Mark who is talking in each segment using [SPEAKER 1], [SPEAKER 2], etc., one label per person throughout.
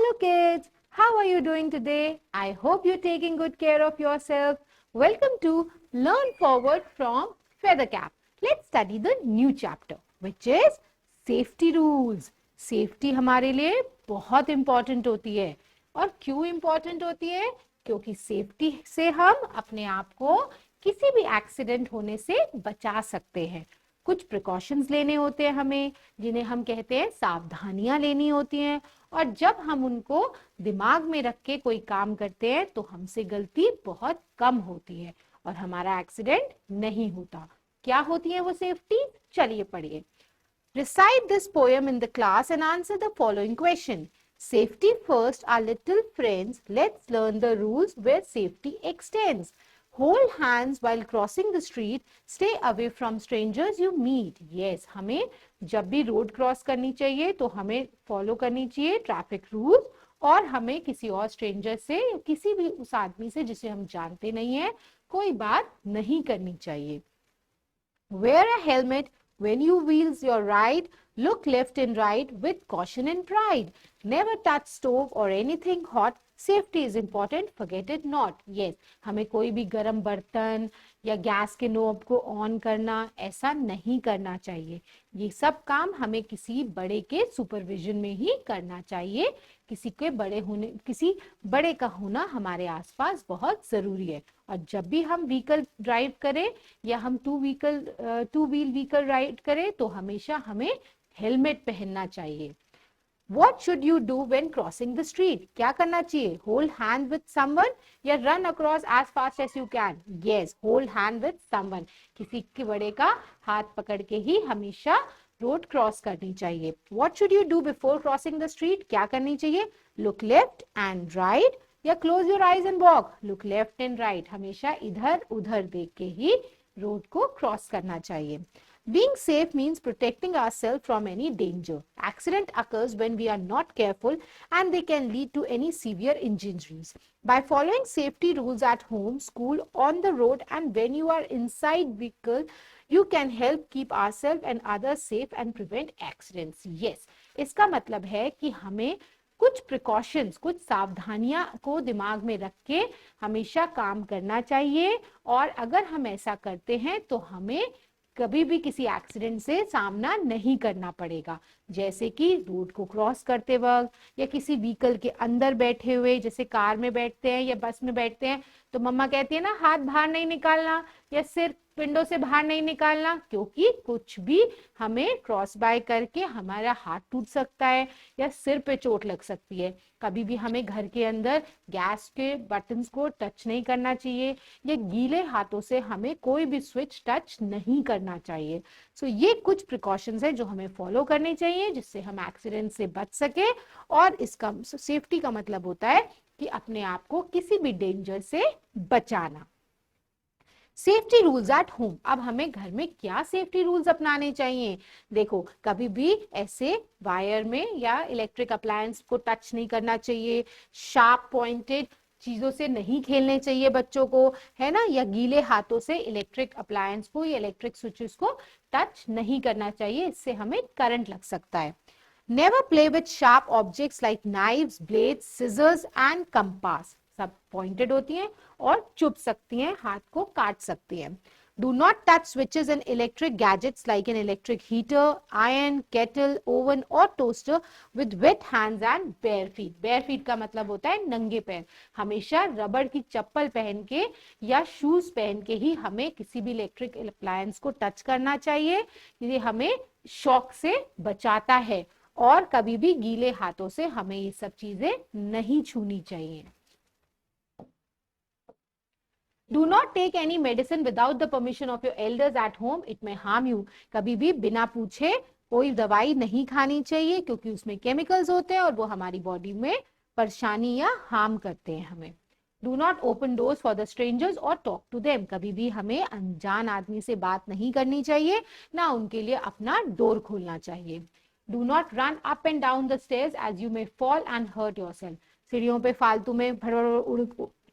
[SPEAKER 1] Hello kids, how are you doing today? I hope you're taking good care of yourself. Welcome to Learn Forward from Feathercap. Let's study the new chapter which is safety rules. Safety हमारे लिए बहुत important होती है और क्यों important होती है? क्योंकि सेफ्टी से हम अपने आप को किसी भी एक्सीडेंट होने से बचा सकते हैं। कुछ प्रिकॉशंस लेने होते हैं हमें, जिन्हें हम कहते हैं सावधानियां लेनी होती हैं, और जब हम उनको दिमाग में रख के कोई काम करते हैं तो हमसे गलती बहुत कम होती है और हमारा एक्सीडेंट नहीं होता। क्या होती है वो सेफ्टी? चलिए पढ़िए। Recite this poem in the class and answer the following question. Safety first, our little friends. Let's learn the rules where safety extends. Hold hands while crossing the street. Stay away from strangers you meet. Yes, हमें जब भी road cross करनी चाहिए तो हमें follow करनी चाहिए traffic rules, और हमें किसी और स्ट्रेंजर से, किसी भी उस आदमी से जिसे हम जानते नहीं है, कोई बात नहीं करनी चाहिए। Wear a helmet when you wheels your ride. Look left and right with caution and pride. Never touch stove or anything hot. Safety is important, forget it not. Yes, हमें कोई भी गर्म बर्तन या गैस के नोब को on करना ऐसा नहीं करना चाहिए। ये सब काम हमें किसी बड़े के सुपरविजन में ही करना चाहिए। किसी बड़े का होना हमारे आसपास बहुत जरूरी है। और जब भी हम व्हीकल ड्राइव करें या हम टू व्हील व्हीकल राइड करें तो हमेशा हमें हेलमेट पहनना चाहिए। What should you do when crossing the street? क्या करना चाहिए? Hold hand with someone या run across as fast as you can? Yes, hold hand with someone. किसी के बड़े का हाथ पकड़ के ही हमेशा रोड क्रॉस करनी चाहिए। What should you do before crossing the street? क्या करनी चाहिए? Look left and right या close your eyes and walk? Look left and right. हमेशा इधर उधर देख के ही रोड को क्रॉस करना चाहिए। Being safe means protecting ourselves from any danger. Accident occurs when we are not careful and they can lead to any severe injuries. By following safety rules at home, school, on the road and when you are inside vehicle, you can help keep ourselves and others safe and prevent accidents. Yes, इसका मतलब है कि हमें कुछ precautions, कुछ सावधानियां को दिमाग में रख के हमेशा काम करना चाहिए, और अगर हम ऐसा करते हैं तो हमें कभी भी किसी एक्सीडेंट से सामना नहीं करना पड़ेगा। जैसे कि रोड को क्रॉस करते वक्त या किसी व्हीकल के अंदर बैठे हुए, जैसे कार में बैठते हैं या बस में बैठते हैं तो मम्मा कहती है ना, हाथ बाहर नहीं निकालना या सिर विंडो से बाहर नहीं निकालना, क्योंकि कुछ भी हमें क्रॉस बाय करके हमारा हाथ टूट सकता है या सिर पे चोट लग सकती है। कभी भी हमें घर के अंदर गैस के बटन्स को टच नहीं करना चाहिए या गीले हाथों से हमें कोई भी स्विच टच नहीं करना चाहिए। सो ये कुछ प्रिकॉशंस है जो हमें फॉलो करने चाहिए जिससे हम एक्सीडेंट से बच सके, और इसका सेफ्टी का मतलब होता है कि अपने आप को किसी भी डेंजर से बचाना। Safety rules at home. अब हमें घर में क्या सेफ्टी रूल्स अपनाने चाहिए? देखो, कभी भी ऐसे वायर में या इलेक्ट्रिक अप्लायंस को टच नहीं करना चाहिए, शार्प पॉइंटेड चीजों से नहीं खेलने चाहिए बच्चों को, है ना, या गीले हाथों से इलेक्ट्रिक अप्लायंस को या इलेक्ट्रिक स्विचेस को टच नहीं करना चाहिए, इससे हमें करंट लग सकता है। Never play with sharp objects like knives, blades, scissors and compass. सब पॉइंटेड होती हैं और चुभ सकती हैं, हाथ को काट सकती हैं। Do not touch switches and electric gadgets like an electric heater, iron, kettle, oven or toaster with wet hands and bare feet. Bare feet का मतलब होता है नंगे पैर। हमेशा रबड़ की चप्पल पहन के या शूज पहन के ही हमें किसी भी इलेक्ट्रिक अप्लायंस को टच करना चाहिए। ये हमें शॉक से बचाता है, और कभी भी गीले हाथों से हमें ये सब चीजें नहीं छूनी चाहिए। Do not take any medicine without the permission of your elders at home. It may harm you. कभी भी बिना पूछे कोई दवाई नहीं खानी चाहिए, क्योंकि उसमें केमिकल्स होते हैं और वो हमारी बॉडी में परेशानी या हार्म करते हैं हमें। Do not open doors for the strangers or talk to them. कभी भी हमें अनजान आदमी से बात नहीं करनी चाहिए, ना उनके लिए अपना डोर खोलना चाहिए। Do not run up and down the stairs as you may fall and hurt yourself. सीढ़ियों पे फालतू में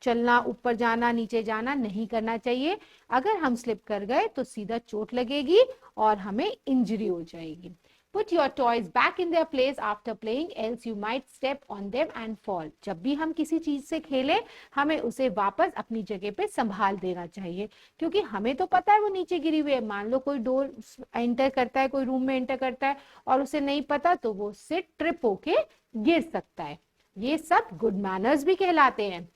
[SPEAKER 1] चलना, ऊपर जाना, नीचे जाना नहीं करना चाहिए। अगर हम स्लिप कर गए तो सीधा चोट लगेगी और हमें इंजरी हो जाएगी। Put your toys back in their place after playing, else you might step on them and fall. जब भी हम किसी चीज से खेलें, हमें उसे वापस अपनी जगह पे संभाल देना चाहिए, क्योंकि हमें तो पता है वो नीचे गिरी हुई है. मान लो कोई डोर एंटर करता है, कोई रूम में एंटर करता है और उसे नहीं पता, तो वो उससे ट्रिप होके गिर सकता है. ये सब गुड मैनर्स भी कहलाते हैं.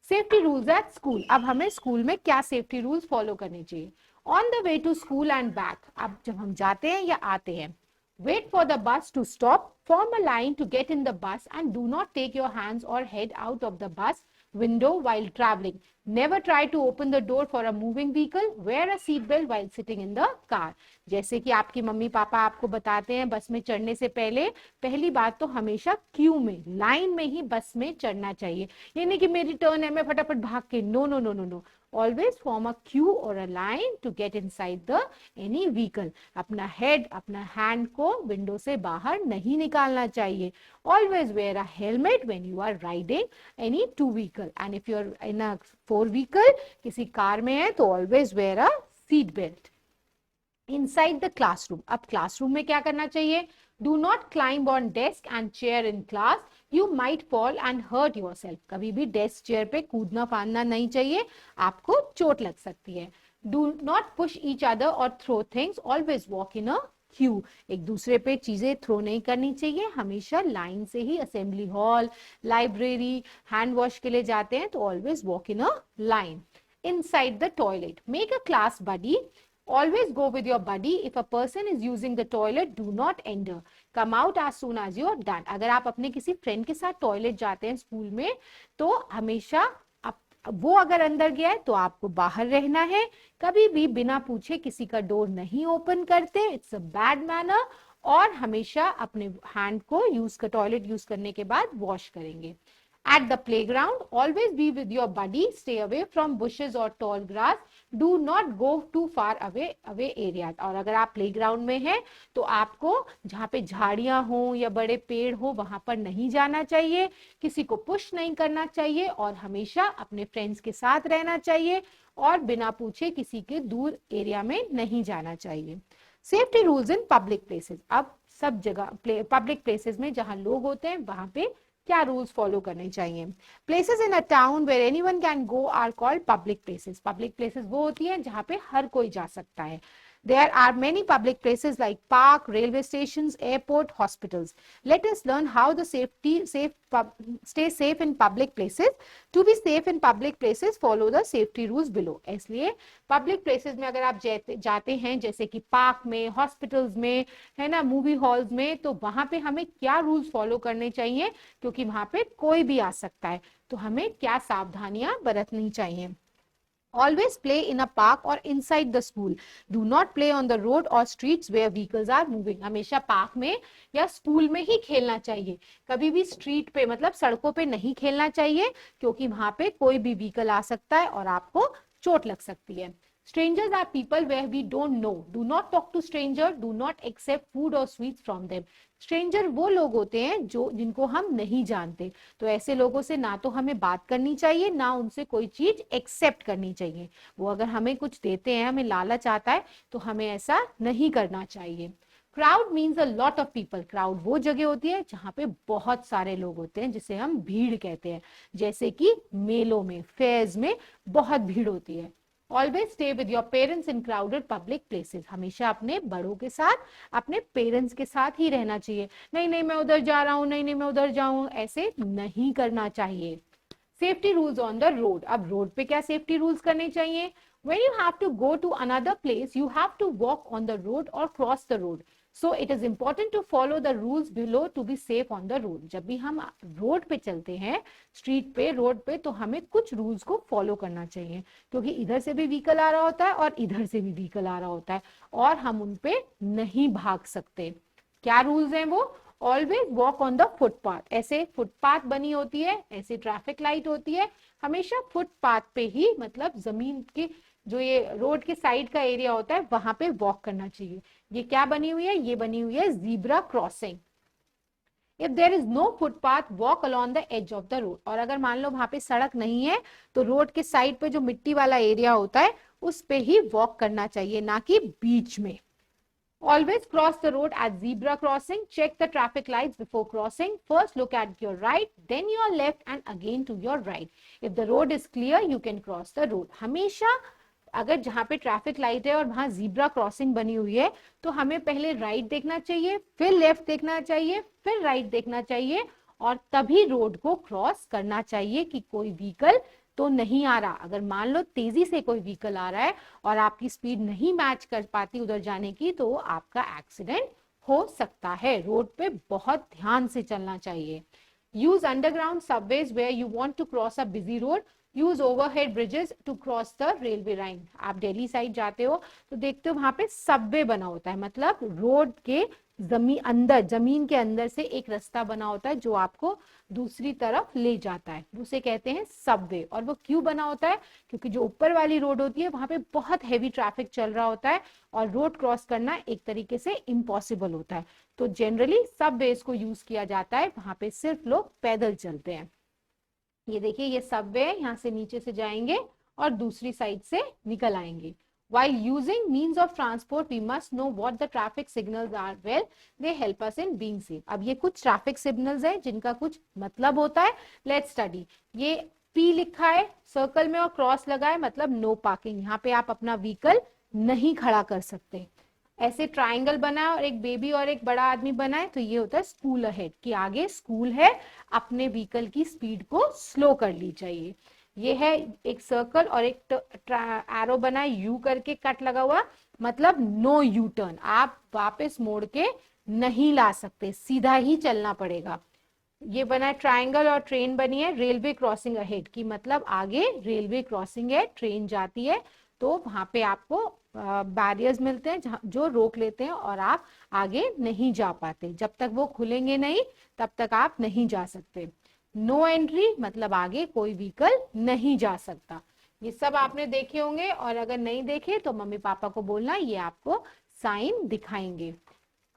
[SPEAKER 1] Safety rules at school. अब हमें स्कूल में क्या सेफ्टी रूल्स फॉलो करने चाहिए. On the way to school and back. अब जब हम जाते हैं या आते हैं, wait for the bus to stop, form a line to get in the bus, and do not take your hands or head out of the bus window while traveling. Never try to open the door for a moving vehicle. Wear a seat belt while sitting in the car. जैसे कि आपकी mummy papa आपको बताते हैं, बस में चढ़ने से पहले पहली बात तो हमेशा क्यू में, लाइन में ही बस में चढ़ना चाहिए. ये नहीं कि मेरी टर्न है मैं फटाफट भाग के. No no no no no. Always form a queue or a line to get inside the any vehicle. अपना head, अपना hand को window से बाहर नहीं निकालना चाहिए. Always wear a helmet when you are riding any two vehicle. And if you are in a four vehicle, किसी car में है तो always wear a seat belt. Inside the classroom. अब classroom में क्या करना चाहिए. Do not climb on desk and chair in class. You might fall and hurt yourself. कभी भी डेस्क चेयर पे कूदना फांदना नहीं चाहिए, आपको चोट लग सकती है. Do not push each other or throw things. Always walk in a queue. एक दूसरे पे चीजें थ्रो नहीं करनी चाहिए, हमेशा लाइन से ही. Assembly hall, library, hand wash के लिए जाते हैं तो always walk in a line. Inside the toilet. Make a class buddy. Always go with your buddy. If a person is using the toilet, do not enter. Come out as soon as you're done. अगर आप अपने किसी friend के साथ toilet जाते हैं school में, तो हमेशा वो अगर अंदर गया है तो आपको बाहर रहना है. कभी भी बिना पूछे किसी का डोर नहीं ओपन करते. It's a bad manner. और हमेशा अपने हैंड को टॉयलेट यूज करने के बाद वॉश करेंगे. At the playground, always be with your buddy. Stay away from bushes or tall grass. Do not go too far away areas. और अगर आप प्लेग्राउंड में हैं तो आपको जहाँ पे झाड़ियां हो या बड़े पेड़ हो वहां पर नहीं जाना चाहिए, किसी को पुश नहीं करना चाहिए और हमेशा अपने फ्रेंड्स के साथ रहना चाहिए और बिना पूछे किसी के दूर एरिया में नहीं जाना चाहिए. Safety rules in public places. अब सब जगह पब्लिक प्लेसेस में जहाँ लोग होते हैं वहां पे क्या रूल्स फॉलो करने चाहिए. Places in a town where anyone can go are called public places. Public places वो होती हैं जहाँ पे हर कोई जा सकता है. There are many public places like park, railway stations, airport, hospitals. Let us learn how to stay safe in public places. To be safe in public places, follow the safety rules below. इसलिए public places में अगर आप जाते हैं जैसे कि park में, hospitals में, है ना, मूवी हॉल्स में, तो वहां पे हमें क्या रूल्स फॉलो करने चाहिए, क्योंकि वहां पे कोई भी आ सकता है, तो हमें क्या सावधानियां बरतनी चाहिए. Always play in a park or inside the school. Do not play on the road or streets where vehicles are moving. हमेशा पार्क में या स्कूल में ही खेलना चाहिए. कभी भी स्ट्रीट पे मतलब सड़कों पे नहीं खेलना चाहिए, क्योंकि वहां पे कोई भी व्हीकल आ सकता है और आपको चोट लग सकती है. Strangers are people where we don't know. Do not talk to stranger. Do not accept food or sweets from them. Stranger वो लोग होते हैं जिनको हम नहीं जानते, तो ऐसे लोगों से ना तो हमें बात करनी चाहिए, ना उनसे कोई चीज एक्सेप्ट करनी चाहिए. वो अगर हमें कुछ देते हैं, हमें लालच आता है, तो हमें ऐसा नहीं करना चाहिए. Crowd means a lot of people. Crowd वो जगह होती है जहाँ पे बहुत सारे लोग होते हैं, जिसे हम भीड़ कहते हैं. जैसे कि मेलों में, फेयर्स में बहुत भीड़ होती है. Always stay with your parents in crowded public places. हमेशा अपने बड़ों के साथ, अपने पेरेंट्स के साथ ही रहना चाहिए. नहीं नहीं मैं उधर जा रहा हूँ, नहीं नहीं मैं उधर जाऊँ, ऐसे नहीं करना चाहिए. Safety rules on the road. अब रोड पे क्या सेफ्टी रूल्स करने चाहिए. When you have to go to another place, you have to walk on the road or cross the road. So it is important to follow the rules below to be safe on the road. जब भी हम road पे चलते हैं, street पे, road पे, तो हमें कुछ रूल्स को फॉलो करना चाहिए, क्योंकि इधर से भी व्हीकल आ रहा होता है और इधर से भी व्हीकल आ रहा होता है और हम उन पे नहीं भाग सकते. क्या रूल्स हैं वो. Always walk on the footpath. ऐसे फुटपाथ बनी होती है, ऐसे ट्रैफिक लाइट होती है, हमेशा फुटपाथ पे ही, मतलब जमीन के जो ये रोड के साइड का एरिया होता है वहां पे वॉक करना चाहिए. ये क्या बनी हुई है, ये बनी हुई है zebra crossing. If there is no footpath, walk along the edge of the road. और अगर मान लो वहां पे सड़क नहीं है, तो रोड के साइड पे जो मिट्टी वाला एरिया होता है उस पे ही वॉक करना चाहिए, ना कि बीच में. Always cross the road at zebra crossing. Check the traffic lights before crossing. First look at your right, then your left and again to your right. If the road is clear, you can cross the road. हमेशा अगर जहाँ पे traffic light है और वहां zebra crossing बनी हुई है तो हमें पहले राइट देखना चाहिए, फिर लेफ्ट देखना चाहिए, फिर राइट देखना चाहिए और तभी रोड को क्रॉस करना चाहिए कि कोई व्हीकल तो नहीं आ रहा। अगर मान लो तेजी से कोई व्हीकल आ रहा है और आपकी स्पीड नहीं मैच कर पाती उधर जाने की तो आपका एक्सीडेंट हो सकता है। रोड पे बहुत ध्यान से चलना चाहिए। Use underground subways where you want to cross a busy road. Use overhead bridges to cross the railway line. आप दिल्ली साइड जाते हो तो देखते हो वहां पे सबवे बना होता है, मतलब रोड के जमीन के अंदर से एक रास्ता बना होता है जो आपको दूसरी तरफ ले जाता है, उसे कहते हैं सबवे। और वो क्यों बना होता है? क्योंकि जो ऊपर वाली रोड होती है वहां पे बहुत हैवी ट्रैफिक चल रहा होता है और रोड क्रॉस करना एक तरीके से इम्पॉसिबल होता है, तो जनरली सबवेज को यूज किया जाता है। वहां पे सिर्फ लोग पैदल चलते हैं। ये देखिए ये सबवे है, यहाँ से नीचे से जाएंगे और दूसरी साइड से निकल आएंगे। While using means of transport, we must know what the traffic signals are. Well, they help us in being safe. अब ये कुछ traffic signals है जिनका कुछ मतलब होता है। Let's study. ये P लिखा है सर्कल में और क्रॉस लगा है, मतलब नो पार्किंग। यहाँ पे आप अपना व्हीकल नहीं खड़ा कर सकते। ऐसे ट्राइंगल बना है और एक बेबी और एक बड़ा आदमी बना है तो ये होता है स्कूल अहेड, कि आगे स्कूल है, अपने व्हीकल की स्पीड को स्लो कर ली चाहिए। ये है एक सर्कल और एक एरो बना है यू करके कट लगा हुआ, मतलब नो यू टर्न, आप वापस मोड़ के नहीं ला सकते, सीधा ही चलना पड़ेगा। ये बना है ट्राइंगल और ट्रेन बनी है रेलवे क्रॉसिंग अहेड की, मतलब आगे रेलवे क्रॉसिंग है, ट्रेन जाती है तो वहां पे आपको बैरियर्स मिलते हैं जो रोक लेते हैं और आप आगे नहीं जा पाते। जब तक वो खुलेंगे नहीं तब तक आप नहीं जा सकते। नो एंट्री मतलब आगे कोई व्हीकल नहीं जा सकता। ये सब आपने देखे होंगे और अगर नहीं देखे तो मम्मी पापा को बोलना, ये आपको साइन दिखाएंगे।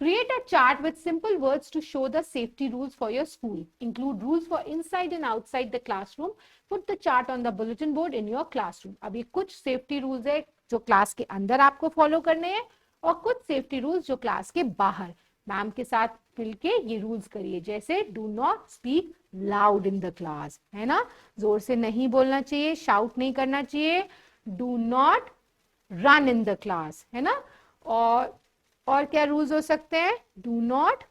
[SPEAKER 1] Create a chart with simple words to show the safety rules for your school. Include rules for inside and outside the classroom. Put the chart on the bulletin board in your classroom. अब ये कुछ safety rules है जो class के अंदर आपको follow करने हैं और कुछ सेफ्टी रूल्स जो क्लास के बाहर। मैम के साथ मिलके ये रूल्स करिए, जैसे do not speak loud in the class, है ना, जोर से नहीं बोलना चाहिए, शाउट नहीं करना चाहिए। Do not run in the class, है ना। और क्या रूल्स हो सकते हैं? डू नॉट,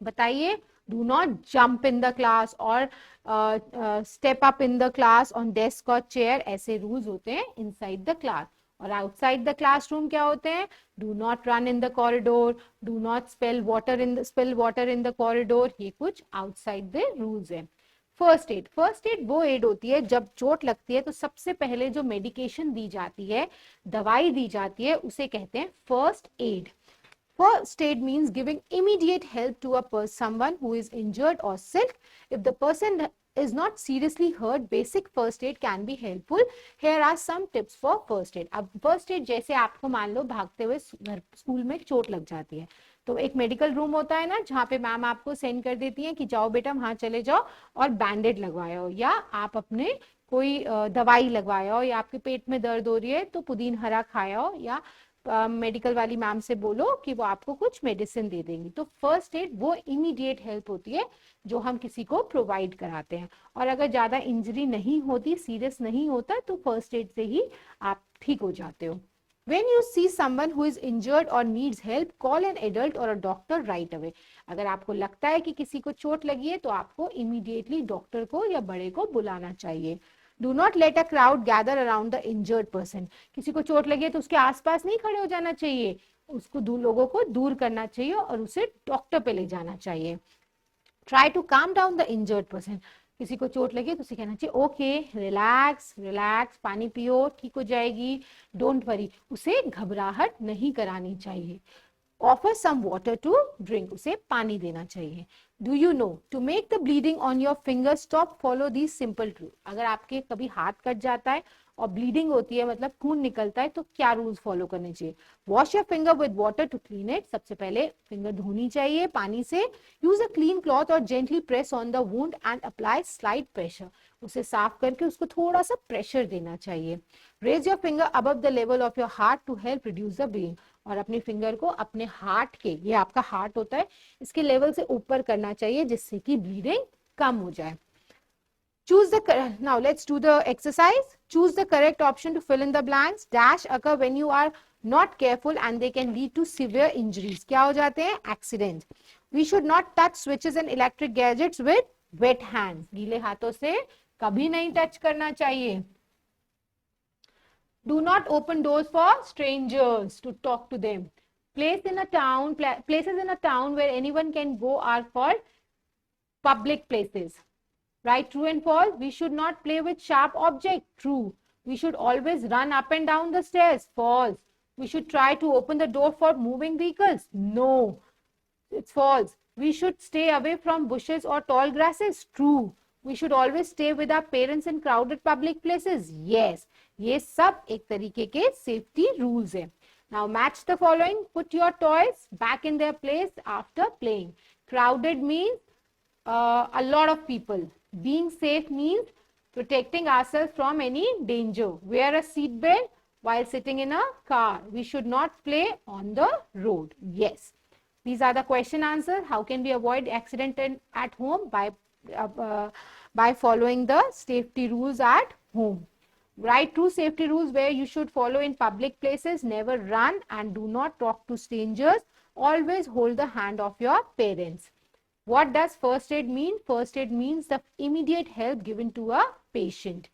[SPEAKER 1] बताइए, do not jump in the class और step up in the class on desk और चेयर, ऐसे रूल्स होते हैं इनसाइड द क्लास। और आउटसाइड द क्लासरूम क्या होते हैं? Do not run in the corridor, do not spill water in the corridor, ये कुछ आउटसाइड द रूल्स है। फर्स्ट एड, फर्स्ट एड वो एड होती है जब चोट लगती है तो सबसे पहले जो मेडिकेशन दी जाती है, दवाई दी जाती है, उसे कहते हैं first aid. First aid means giving immediate help to someone who is injured or sick. If the person is not seriously hurt, basic first aid can be helpful. Here are some tips for first aid. अब first aid जैसे आपको मान लो भागते हुए school में चोट लग जाती है तो एक मेडिकल रूम होता है ना, जहाँ पे मैम आपको सेंड कर देती है कि जाओ बेटा वहां चले जाओ और बैंडेड लगवाओ, या आप अपने कोई दवाई लगवाओ, या आपके पेट में दर्द हो रही है तो पुदीन हरा खाओ, या मेडिकल वाली मैम से बोलो कि वो आपको कुछ मेडिसिन दे देंगी। तो फर्स्ट एड वो इमीडिएट हेल्प होती है जो हम किसी को प्रोवाइड कराते हैं। और अगर ज्यादा इंजरी नहीं होती, सीरियस नहीं होता, तो फर्स्ट एड से ही आप ठीक हो जाते हो। When you see someone who is injured or needs help, call an adult or a doctor right away. अगर आपको लगता है कि किसी को चोट लगी है तो आपको इमीडिएटली डॉक्टर को या बड़े को बुलाना चाहिए। Do not let a crowd gather around the injured person. किसी को चोट लगी है तो उसके आसपास नहीं खड़े हो जाना चाहिए, उसको लोगों को दूर करना चाहिए और उसे डॉक्टर पे ले जाना चाहिए। Try to calm down the injured person. किसी को चोट लगी तो उसे कहना चाहिए ओके, रिलैक्स रिलैक्स, पानी पियो, ठीक हो जाएगी, डोंट वरी, उसे घबराहट नहीं करानी चाहिए। Offer some water to drink, उसे पानी देना चाहिए। Do you know to make the bleeding on your finger stop, follow these simple rules. अगर आपके कभी हाथ कट जाता है और ब्लीडिंग होती है, मतलब खून निकलता है, तो क्या रूल्स फॉलो करने चाहिए? Wash your finger with water to clean it, सबसे पहले फिंगर धोनी चाहिए पानी से। यूज अ क्लीन क्लॉथ और gently press on the wound and apply slight pressure, उसे साफ करके उसको थोड़ा सा प्रेशर देना चाहिए। Raise your finger above the level of your heart to help reduce the bleeding, और अपनी फिंगर को अपने हार्ट के, ये आपका हार्ट होता है, इसके लेवल से ऊपर करना चाहिए जिससे कि ब्लीडिंग कम हो जाए. Now let's do the exercise. Choose the correct option to fill in the blanks. Dash occur when you are not careful and they can lead to severe injuries. क्या हो जाते हैं? Accident. We should not touch switches and electric gadgets with wet hands. गीले हाथों से कभी नहीं touch करना चाहिए. Do not open doors for strangers to talk to them. Places in a town where anyone can go are called public places. Right, true and false? We should not play with sharp objects. True. We should always run up and down the stairs. False. We should try to open the door for moving vehicles. No, it's false. We should stay away from bushes or tall grasses. True. We should always stay with our parents in crowded public places. Yes. ये सब एक तरीके के safety rules हैं. Now match the following. Put your toys back in their place after playing. Crowded means a lot of people. Being safe means protecting ourselves from any danger. Wear a seat belt while sitting in a car. We should not play on the road. Yes. These are the question answers. How can we avoid accident at home? By following the safety rules at home. Write true safety rules where you should follow in public places. Never run and do not talk to strangers. Always hold the hand of your parents. What does first aid mean? First aid means the immediate help given to a patient.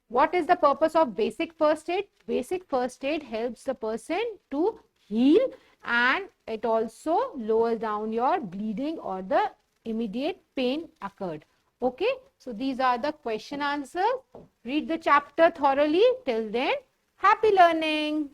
[SPEAKER 1] What is the purpose of basic first aid? Basic first aid helps the person to heal and it also lowers down your bleeding or the immediate pain occurred. Okay, so these are the question answers. Read the chapter thoroughly. Till then, happy learning.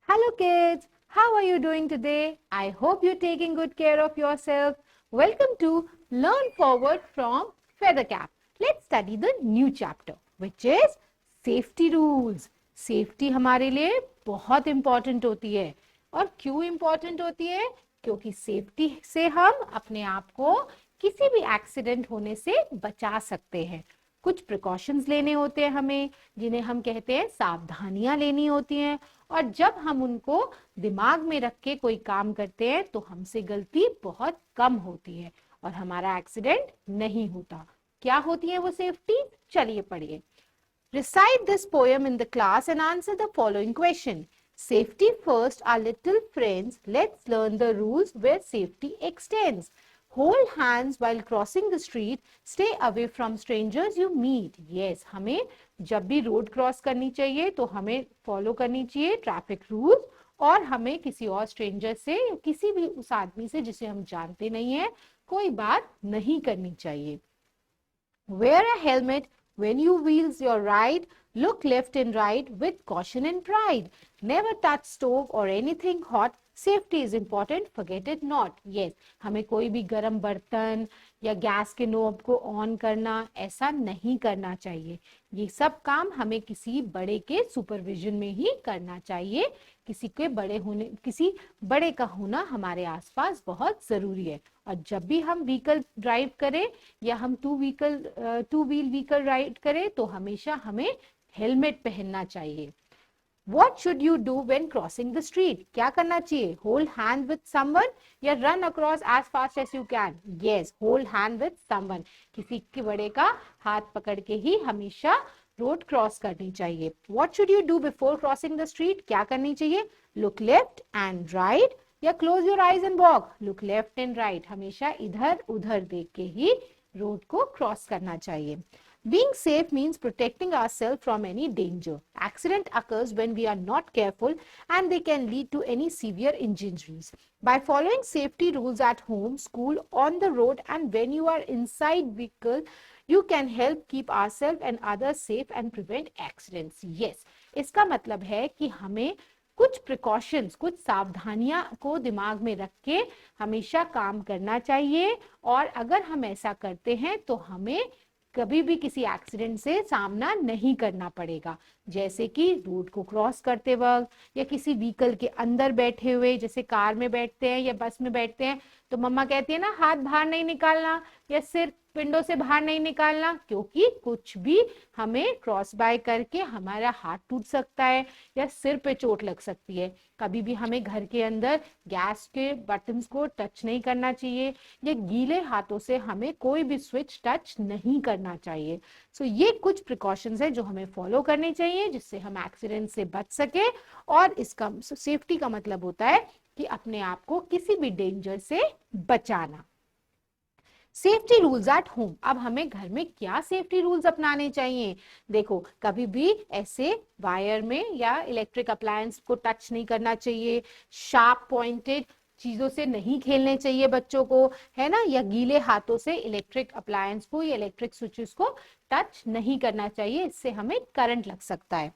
[SPEAKER 1] Hello kids. How are you doing today? I hope you're taking good care of yourself. Welcome to Learn Forward from Feathercap. Let's study the new chapter, which is Safety Rules. Safety हमारे लिए बहुत important होती है. और क्यों important होती है? क्योंकि safety से हम अपने आप को किसी भी accident होने से बचा सकते हैं. कुछ प्रिकॉशंस लेने होते हैं हमें, जिन्हें हम कहते हैं सावधानियां लेनी होती हैं. और जब हम उनको दिमाग में रख के कोई काम करते हैं तो हमसे गलती बहुत कम होती है और हमारा एक्सीडेंट नहीं होता. क्या होती है वो सेफ्टी? चलिए पढ़िए. Recite this poem in the class and answer the following question. Safety first, our little friends. Let's learn the rules where safety extends. Hold hands while crossing the street. Stay away from strangers you meet. Yes, हमें जब भी road cross करनी चाहिए तो हमें follow करनी चाहिए traffic rules और हमें किसी और स्ट्रेंजर से या किसी भी उस आदमी से जिसे हम जानते नहीं है कोई बात नहीं करनी चाहिए. Wear a helmet when you wheels your ride. Look left and right with caution and pride. Never touch stove or anything hot. Safety is important, forget it not. Yes, हमें कोई भी गर्म बर्तन या गैस के नोब को on करना ऐसा नहीं करना चाहिए. ये सब काम हमें किसी बड़े के सुपरविजन में ही करना चाहिए. किसी बड़े का होना हमारे आसपास बहुत जरूरी है. और जब भी हम व्हीकल ड्राइव करें या हम टू व्हील व्हीकल राइड करें तो हमेशा हमें हेलमेट पहनना चाहिए. What should you do when crossing the street? क्या करना चाहिए? Hold hand with someone या run across as fast as you can? Yes, hold hand with someone. किसी के बड़े का हाथ पकड़ के ही हमेशा रोड क्रॉस करनी चाहिए. What should you do before crossing the street? क्या करनी चाहिए? Look left and right या close your eyes and walk? Look left and right. हमेशा इधर उधर देख के ही रोड को क्रॉस करना चाहिए. Being safe means protecting ourselves from any danger. Accident occurs when we are not careful and they can lead to any severe injuries. By following safety rules at home, school, on the road and when you are inside vehicle, you can help keep ourselves and others safe and prevent accidents. Yes, इसका मतलब है कि हमें कुछ precautions, कुछ सावधानियां को दिमाग में रख के हमेशा काम करना चाहिए. और अगर हम ऐसा करते हैं तो हमें कभी भी किसी एक्सीडेंट से सामना नहीं करना पड़ेगा. जैसे कि रोड को क्रॉस करते वक्त या किसी व्हीकल के अंदर बैठे हुए, जैसे कार में बैठते हैं या बस में बैठते हैं तो मम्मा कहती है ना हाथ बाहर नहीं निकालना या सिर विंडो से बाहर नहीं निकालना, क्योंकि कुछ भी हमें क्रॉस बाय करके हमारा हाथ टूट सकता है या सिर पे चोट लग सकती है। कभी भी हमें घर के अंदर गैस के बटन्स को टच नहीं करना चाहिए या गीले हाथों से हमें कोई भी स्विच टच नहीं करना चाहिए। सो ये कुछ प्रिकॉशंस है जो हमें फॉलो करनी चाहिए जिससे हम एक्सीडेंट से बच सके। और इसका सेफ्टी का मतलब होता है कि अपने आप को किसी भी डेंजर से बचाना। Safety rules at home. अब हमें घर में क्या सेफ्टी रूल्स अपनाने चाहिए? देखो, कभी भी ऐसे वायर में या इलेक्ट्रिक अप्लायंस को टच नहीं करना चाहिए, शार्प पॉइंटेड चीजों से नहीं खेलने चाहिए बच्चों को, है ना, या गीले हाथों से इलेक्ट्रिक अप्लायंस को या इलेक्ट्रिक स्विचेस को टच नहीं करना चाहिए, इससे हमें करंट लग सकता है।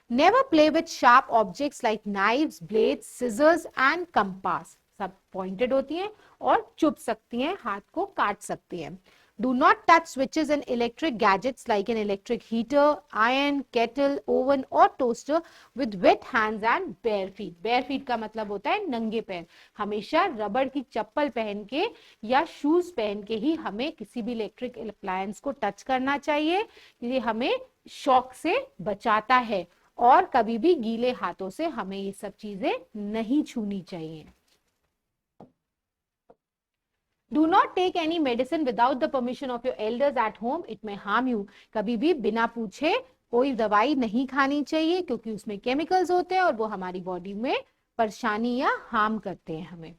[SPEAKER 1] Never play with sharp objects like knives, blades, scissors and compass. सब पॉइंटेड होती हैं और चुभ सकती हैं, हाथ को काट सकती हैं। Do not touch switches and electric gadgets like an electric heater, iron, kettle, oven or toaster with wet hands and bare feet. Bare feet का मतलब होता है नंगे पैर। हमेशा रबड़ की चप्पल पहन के या शूज पहन के ही हमें किसी भी इलेक्ट्रिक अप्लायंस को टच करना चाहिए। ये हमें शॉक से बचाता है और कभी भी गीले हाथों से हमें ये सब चीजें नहीं छूनी चाहिए। Do not take any medicine without the permission of your elders at home. It may harm you. कभी भी बिना पूछे कोई दवाई नहीं खानी चाहिए क्योंकि उसमें केमिकल्स होते हैं और वो हमारी बॉडी में परेशानी या हार्म करते हैं हमें।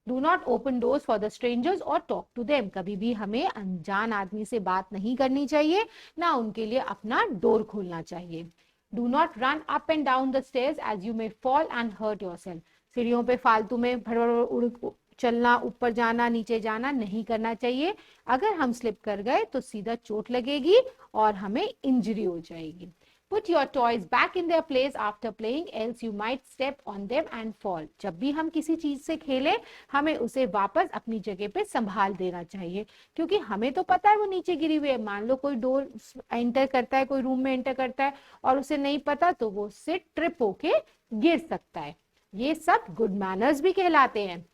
[SPEAKER 1] Do not open doors for the strangers or talk to them. कभी भी हमें अनजान आदमी से बात नहीं करनी चाहिए, ना उनके लिए अपना डोर खोलना चाहिए। Do not run up and down the stairs as you may fall and hurt yourself. सीढ़ियों पे फालतू में चलना, ऊपर जाना, नीचे जाना नहीं करना चाहिए। अगर हम स्लिप कर गए तो सीधा चोट लगेगी और हमें इंजरी हो जाएगी। Put your toys back in their place after playing, else you might step on them and fall. जब भी हम किसी चीज से खेलें, हमें उसे वापस अपनी जगह पे संभाल देना चाहिए, क्योंकि हमें तो पता है वो नीचे गिरी हुई है। मान लो कोई डोर एंटर करता है, कोई रूम में एंटर करता है और उसे नहीं पता, तो वो उससे ट्रिप होके गिर सकता है। ये सब गुड मैनर्स भी कहलाते हैं।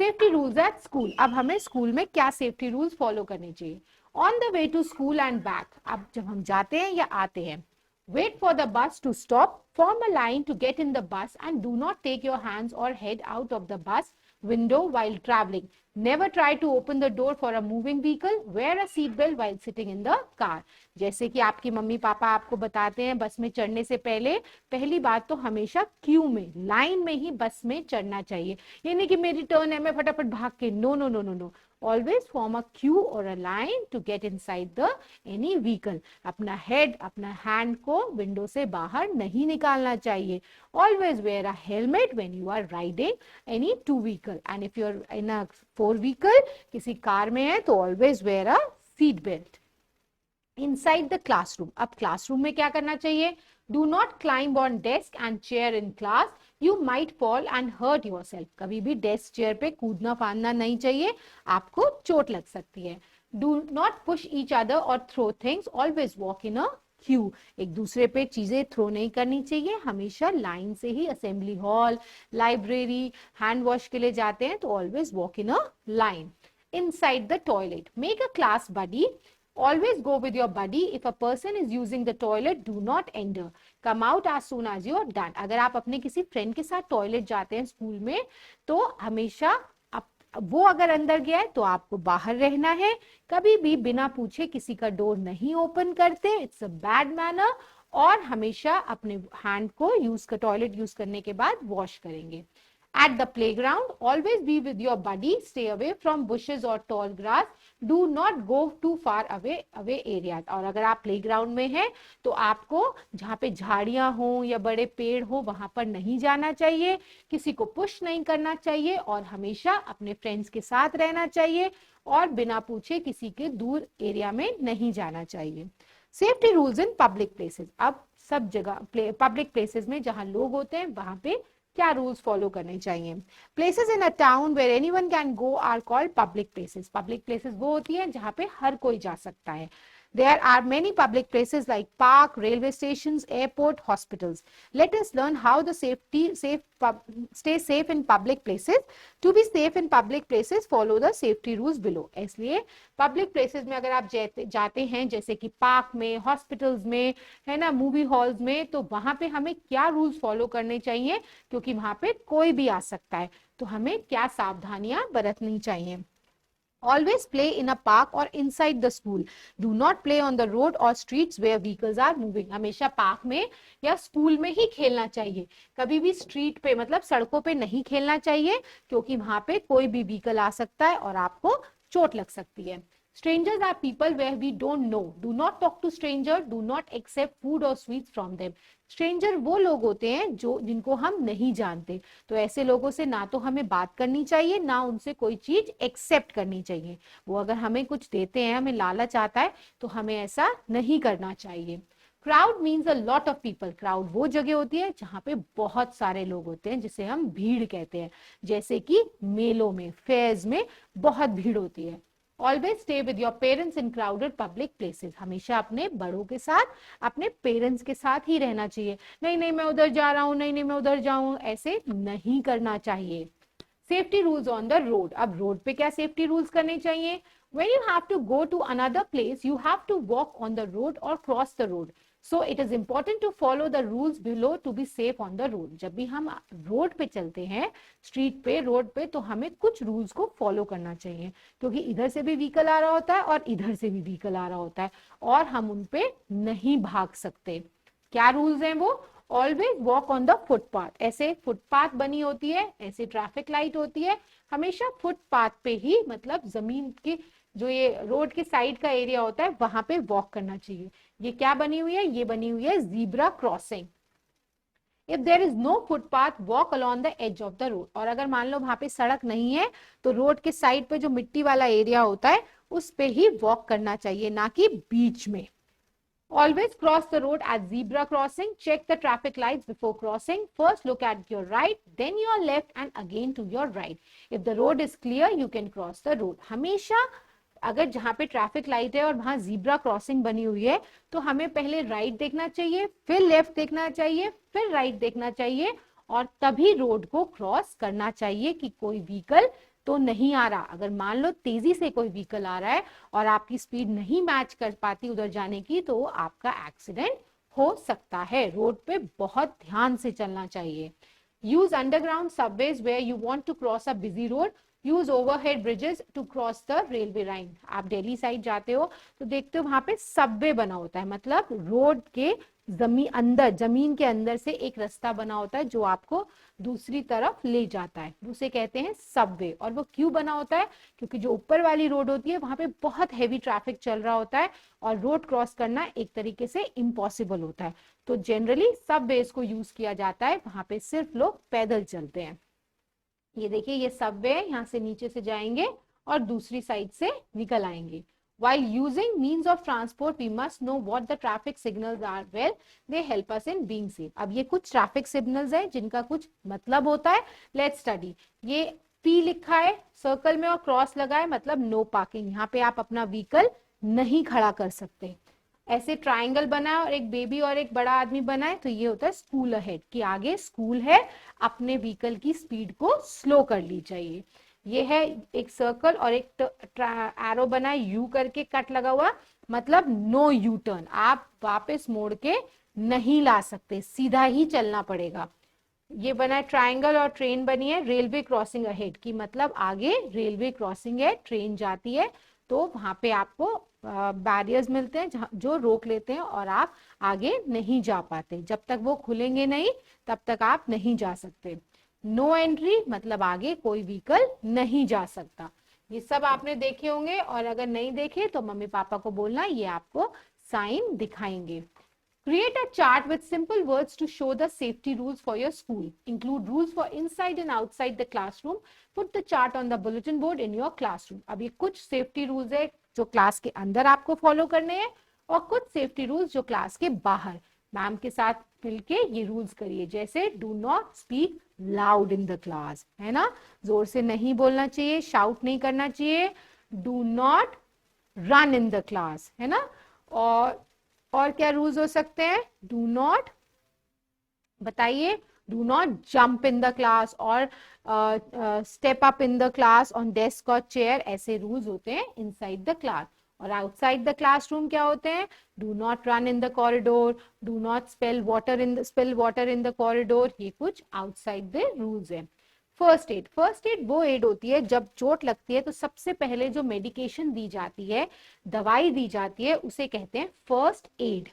[SPEAKER 1] Safety rules at school. अब हमें स्कूल में क्या सेफ्टी रूल्स फॉलो करने चाहिए? On the way to school and back. अब जब हम जाते हैं या आते हैं, wait for the bus to stop, form a line to get in the bus and do not take your hands or head out of the bus window while traveling. Never try to open the door for a moving vehicle. Wear a seat belt while sitting in the car. जैसे कि आपकी mummy papa आपको बताते हैं, बस में चढ़ने से पहले पहली बात तो हमेशा क्यू में, लाइन में ही बस में चढ़ना चाहिए। ये नहीं कि मेरी टर्न है मैं फटाफट भाग के, no no no no no. Always form a queue or a line to get inside the any vehicle. अपना head, अपना hand को विंडो से बाहर नहीं निकालना चाहिए। Always wear a helmet when you are riding any two vehicle. And if you're in a four vehicle, किसी car में है तो always wear a seat belt. Inside the classroom. अब क्लासरूम में क्या करना चाहिए? Do not climb on desk and chair in class. You might fall and hurt yourself. कभी भी डेस्क चेयर पे कूदना फांदना नहीं चाहिए, आपको चोट लग सकती है। Do not push each other or throw things. Always walk in a queue. एक दूसरे पे चीजें थ्रो नहीं करनी चाहिए, हमेशा लाइन से ही assembly hall, library, hand wash के लिए जाते हैं तो always walk in a line. Inside the toilet. Make a class buddy. Always go with your buddy. If a person is using the toilet, do not enter. Come out as soon as you're done. अगर आप अपने किसी friend के साथ toilet जाते हैं school में, तो हमेशा वो अगर अंदर गया है तो आपको बाहर रहना है। कभी भी बिना पूछे किसी का डोर नहीं ओपन करते, इट्स अ बैड मैनर। और हमेशा अपने हैंड को टॉयलेट यूज करने के बाद वॉश करेंगे। At the playground, always be with your buddy. Stay away from bushes or tall grass. Do not go too far away areas. और अगर आप प्लेग्राउंड में हैं तो आपको जहाँ पे झाड़ियां हो या बड़े पेड़ हो वहां पर नहीं जाना चाहिए, किसी को पुश नहीं करना चाहिए और हमेशा अपने फ्रेंड्स के साथ रहना चाहिए और बिना पूछे किसी के दूर एरिया में नहीं जाना चाहिए। Safety rules in public places. अब सब जगह पब्लिक प्लेसेस में जहाँ लोग होते हैं वहां पे क्या रूल्स फॉलो करने चाहिए? Places in a town where anyone can go are called public places. Public places वो होती हैं जहाँ पे हर कोई जा सकता है। There are many public places like park, railway stations, airport, hospitals. Let us learn how to stay safe in public places. To be safe in public places, follow the safety rules below. इसलिए public places में अगर आप जाते हैं जैसे कि park में, hospitals में, है ना, मूवी हॉल्स में, तो वहां पे हमें क्या रूल्स फॉलो करने चाहिए, क्योंकि वहां पे कोई भी आ सकता है, तो हमें क्या सावधानियां बरतनी चाहिए. Always play in a park or inside the school. Do not play on the road or streets where vehicles are moving. हमेशा पार्क में या स्कूल में ही खेलना चाहिए. कभी भी स्ट्रीट पे मतलब सड़कों पे नहीं खेलना चाहिए, क्योंकि वहां पे कोई भी व्हीकल आ सकता है और आपको चोट लग सकती है. Strangers are people where we don't know. Do not talk to stranger. Do not accept food or sweets from them. Stranger वो लोग होते हैं जो जिनको हम नहीं जानते, तो ऐसे लोगों से ना तो हमें बात करनी चाहिए, ना उनसे कोई चीज एक्सेप्ट करनी चाहिए. वो अगर हमें कुछ देते हैं, हमें लालच आता है, तो हमें ऐसा नहीं करना चाहिए. Crowd means a lot of people. Crowd वो जगह होती है जहां पे बहुत सारे लोग होते हैं, जिसे हम भीड़ कहते हैं. जैसे कि मेलों में, फेयर्स में बहुत भीड़ होती है. Always stay with your parents in crowded public places. हमेशा अपने बड़ों के साथ, अपने पेरेंट्स के साथ ही रहना चाहिए. नहीं नहीं मैं उधर जा रहा हूँ, नहीं नहीं मैं उधर जाऊं, ऐसे नहीं करना चाहिए. Safety rules on the road. अब रोड पे क्या सेफ्टी रूल्स करने चाहिए? When you have to go to another place, you have to walk on the road or cross the road. So it is important to follow the rules below to be safe on the road. जब भी हम road पे चलते हैं, street पे, road पे, तो हमें कुछ रूल्स को फॉलो करना चाहिए, क्योंकि इधर से भी व्हीकल आ रहा होता है और इधर से भी व्हीकल आ रहा होता है, और हम उन पे नहीं भाग सकते. क्या रूल्स हैं वो? Always walk on the footpath. ऐसे फुटपाथ बनी होती है, ऐसे ट्रैफिक लाइट होती है, हमेशा फुटपाथ पे ही, मतलब जमीन की जो ये रोड के साइड का एरिया होता है, वहां पे वॉक करना चाहिए. ये क्या बनी हुई है? ये बनी हुई है zebra crossing. If there is no footpath, walk along the edge of the road. और अगर मान लो वहां पे सड़क नहीं है, तो रोड के साइड पे जो मिट्टी वाला एरिया होता है, उस पे ही वॉक करना चाहिए, ना कि बीच में. Always cross the road at zebra crossing. Check the traffic lights before crossing. First look at your right, then your left, and again to your right. If the road is clear, you can cross the road. हमेशा अगर जहां पे traffic light है और वहां zebra crossing बनी हुई है, तो हमें पहले राइट देखना चाहिए, फिर लेफ्ट देखना चाहिए, फिर राइट देखना चाहिए, और तभी रोड को क्रॉस करना चाहिए कि कोई व्हीकल तो नहीं आ रहा. अगर मान लो तेजी से कोई व्हीकल आ रहा है और आपकी स्पीड नहीं मैच कर पाती उधर जाने की, तो आपका एक्सीडेंट हो सकता है. रोड पे बहुत ध्यान से चलना चाहिए. Use underground subways where you want to cross a busy road. Use overhead bridges to cross the railway line. आप दिल्ली साइड जाते हो तो देखते हो वहां पे सबवे बना होता है, मतलब रोड के जमीन के अंदर से एक रास्ता बना होता है जो आपको दूसरी तरफ ले जाता है, उसे कहते हैं सबवे. और वो क्यों बना होता है? क्योंकि जो ऊपर वाली रोड होती है वहां पे बहुत हैवी ट्रैफिक चल रहा होता है और रोड क्रॉस करना एक तरीके से इम्पॉसिबल होता है, तो जनरली सबवेज को यूज किया जाता है. वहां पे सिर्फ लोग पैदल चलते हैं. ये देखिए, ये सबवे है, यहाँ से नीचे से जाएंगे और दूसरी साइड से निकल आएंगे. While using means of transport, we must know what the traffic signals are. Well, they help us in being safe. अब ये कुछ ट्रैफिक सिग्नल्स हैं जिनका कुछ मतलब होता है. Let's study. ये P लिखा है सर्कल में और क्रॉस लगा है, मतलब नो पार्किंग. यहाँ पे आप अपना व्हीकल नहीं खड़ा कर सकते. ऐसे ट्राइंगल बना है और एक बेबी और एक बड़ा आदमी बना है, तो ये होता है स्कूल अहेड, कि आगे स्कूल है, अपने व्हीकल की स्पीड को स्लो कर ली चाहिए. ये है एक सर्कल और एक एरो बना है, यू करके कट लगा हुआ, मतलब नो यू टर्न. आप वापस मोड़ के नहीं ला सकते, सीधा ही चलना पड़ेगा. ये बना है ट्राइंगल और ट्रेन बनी है रेलवे क्रॉसिंग अहेड की, मतलब आगे रेलवे क्रॉसिंग है, ट्रेन जाती है, तो वहां पे आपको बैरियर्स मिलते हैं जो रोक लेते हैं और आप आगे नहीं जा पाते. जब तक वो खुलेंगे नहीं तब तक आप नहीं जा सकते. नो एंट्री मतलब आगे कोई व्हीकल नहीं जा सकता. ये सब आपने देखे होंगे, और अगर नहीं देखे तो मम्मी पापा को बोलना, ये आपको साइन दिखाएंगे. Create a chart with simple words to show the safety rules for your school. Include rules for inside and outside the classroom. Put the chart on the bulletin board in your classroom. अब ये कुछ safety rules है जो class के अंदर आपको follow करने हैं, और कुछ सेफ्टी रूल्स जो क्लास के बाहर. मैम के साथ मिलके ये रूल्स करिए, जैसे do not speak loud in the class, है ना, जोर से नहीं बोलना चाहिए, शाउट नहीं करना चाहिए. Do not run in the class, है ना. और क्या रूल्स हो सकते हैं? डू नॉट, बताइए, do not jump in the class और step up in the class on desk और चेयर, ऐसे रूल्स होते हैं इनसाइड द क्लास। और आउटसाइड द क्लासरूम क्या होते हैं? Do not run in the corridor, do not spill water in the corridor, ये कुछ आउटसाइड द रूल्स है। फर्स्ट एड, फर्स्ट एड वो एड होती है जब चोट लगती है तो सबसे पहले जो मेडिकेशन दी जाती है, दवाई दी जाती है, उसे कहते हैं first aid.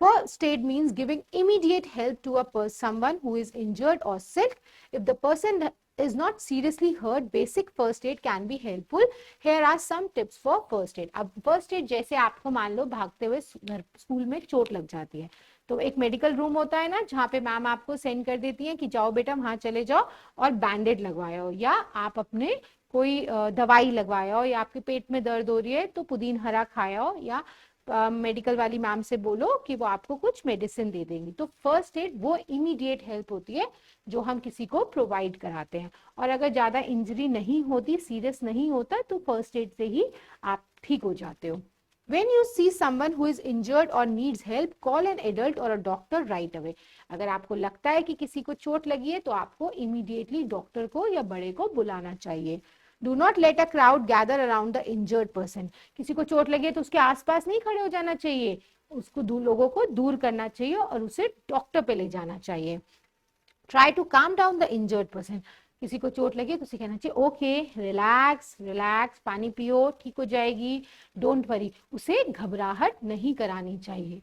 [SPEAKER 1] First aid means giving immediate help to someone who is injured or sick. If the person is not seriously hurt, basic first aid can be helpful. Here are some tips for first aid. अब first aid जैसे आपको मान लो भागते हुए school में चोट लग जाती है, तो एक मेडिकल रूम होता है ना, जहाँ पे मैम आपको सेंड कर देती है कि जाओ बेटा वहां चले जाओ और बैंडेड लगवाओ, या आप अपने कोई दवाई लगवाओ, या आपके पेट में दर्द हो रही है तो पुदीन हरा खाओ, या मेडिकल वाली मैम से बोलो कि वो आपको कुछ मेडिसिन दे देंगी। तो फर्स्ट एड वो इमीडिएट हेल्प होती है जो हम किसी को प्रोवाइड कराते हैं। और अगर ज्यादा इंजरी नहीं होती, सीरियस नहीं होता, तो फर्स्ट एड से ही आप ठीक हो जाते हो। When you see someone who is injured or needs help, call an adult or a doctor right away. अगर आपको लगता है कि किसी को चोट लगी है तो आपको इमीडिएटली डॉक्टर को या बड़े को बुलाना चाहिए। Do not let a crowd gather around the injured person. किसी को चोट लगी है तो उसके आसपास नहीं खड़े हो जाना चाहिए, उसको लोगों को दूर करना चाहिए और उसे डॉक्टर पे ले जाना चाहिए। Try to calm down the injured person. किसी को चोट लगी तो उसे कहना चाहिए ओके, रिलैक्स रिलैक्स, पानी पियो, ठीक हो जाएगी, डोंट वरी, उसे घबराहट नहीं करानी चाहिए।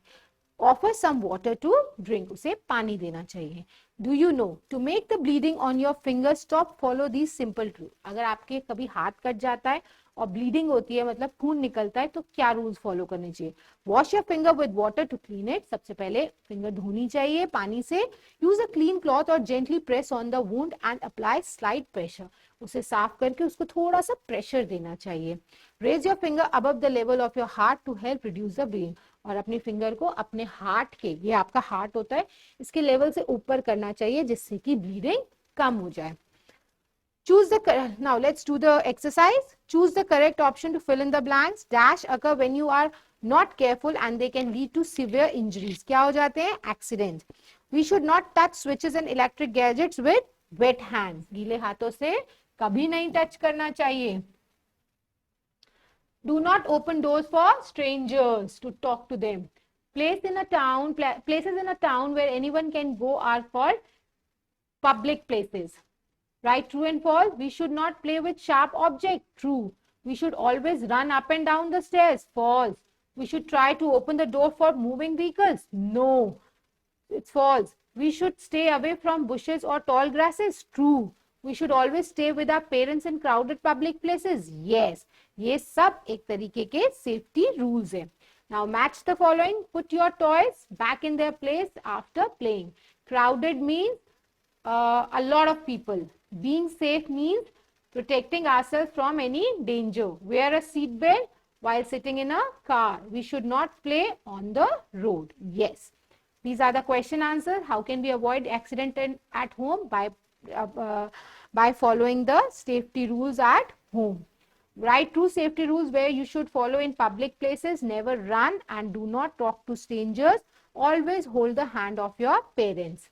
[SPEAKER 1] Offer some water to drink, उसे पानी देना चाहिए। Do you know to make the bleeding on your finger stop, follow these simple rule. अगर आपके कभी हाथ कट जाता है और ब्लीडिंग होती है, मतलब खून निकलता है, तो क्या रूल्स फॉलो करने चाहिए? Wash your finger with water to clean it, सबसे पहले फिंगर धोनी चाहिए पानी से। यूज अ क्लीन क्लॉथ और gently press on the wound and apply slight pressure, उसे साफ करके उसको थोड़ा सा प्रेशर देना चाहिए। Raise your finger above the level of your heart to help reduce the bleeding, और अपनी फिंगर को अपने हार्ट के, ये आपका हार्ट होता है, इसके लेवल से ऊपर करना चाहिए जिससे कि ब्लीडिंग कम हो जाए। Choose the, now let's do the exercise. Choose the correct option to fill in the blanks. Dash occur when you are not careful and they can lead to severe injuries. क्या हो जाते हैं? Accidents. We should not touch switches and electric gadgets with wet hands. गीले हाथों से कभी नहीं touch करना चाहिए। Do not open doors for strangers to talk to them. Places in a town where anyone can go are called public places. Right, true and false? We should not play with sharp objects. True. We should always run up and down the stairs. False. We should try to open the door for moving vehicles. No, it's false. We should stay away from bushes or tall grasses. True. We should always stay with our parents in crowded public places. Yes. ये सब एक तरीके के safety rules है. Now match the following. Put your toys back in their place after playing. Crowded means a lot of people. Being safe means protecting ourselves from any danger. Wear a seat belt while sitting in a car. We should not play on the road. Yes. These are the question answers. How can we avoid accident at home? By following the safety rules at home. Write true safety rules where you should follow in public places. Never run and do not talk to strangers. Always hold the hand of your parents.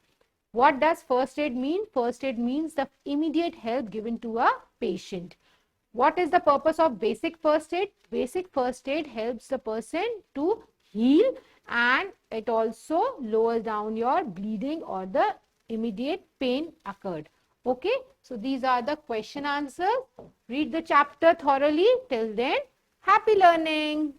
[SPEAKER 1] What does first aid mean? First aid means the immediate help given to a patient. What is the purpose of basic first aid? Basic first aid helps the person to heal, and it also lowers down your bleeding or the immediate pain occurred. Okay, so these are the question answers. Read the chapter thoroughly. Till then, happy learning.